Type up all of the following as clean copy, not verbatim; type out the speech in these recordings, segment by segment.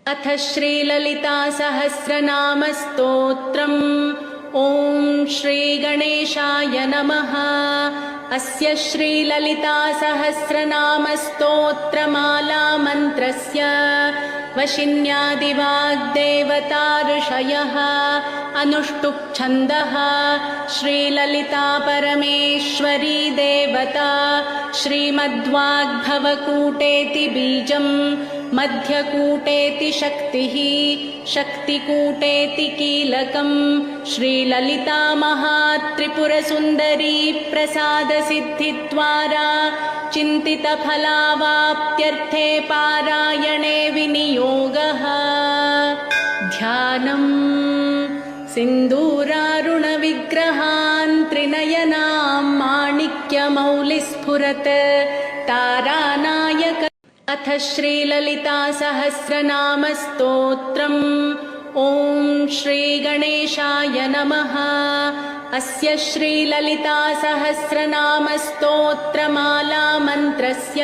अथ श्रीललिता सहस्रनाम स्तोत्रम्। ॐ श्रीगणेशाय नमः। अस्य श्रीललिता सहस्रनाम स्तोत्रमाला मन्त्रस्य वशिन्यादिवाग्देवता ऋषयः अनुष्टुप् छन्दः। श्रीललिता परमेश्वरी देवता श्रीमद्वाग्भवकूटेति बीजम् मध्यकूटेति शक्तिः शक्तिकूटेति कीलकम्। श्रीललिता महात्रिपुरसुन्दरी प्रसादसिद्धिद्वारा चिन्तितफलावाप्त्यर्थे पारायणे विनियोगः। ध्यानम् सिन्दूरारुणविग्रहान् त्रिनयनां माणिक्यमौलिस्फुरत् तारानायक। अथ श्रीललिता सहस्रनाम स्तोत्रम्। ॐ श्रीगणेशाय नमः। अस्य श्रीललिता सहस्रनाम स्तोत्रमाला मन्त्रस्य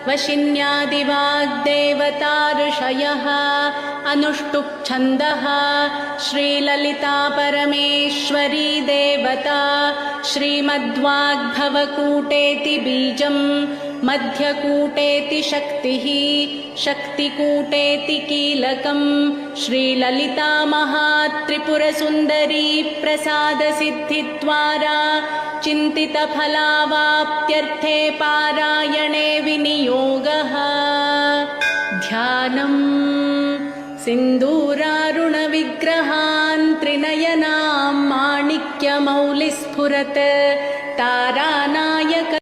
वशिन्यादिवाग्देवता ऋषयः अनुष्टुप् छन्दः। श्रीललिता परमेश्वरी देवता श्रीमद्वाग्भवकूटेति बीजम् मध्यकूटेति शक्तिः शक्तिकूटेति कीलकम्। श्रीललिता महात्रिपुरसुन्दरी प्रसादसिद्धिद्वारा चिन्तितफलावाप्त्यर्थे पारायणे विनियोगः। ध्यानम् सिन्दूरारुणविग्रहान् त्रिनयनां माणिक्यमौलिस्फुरत्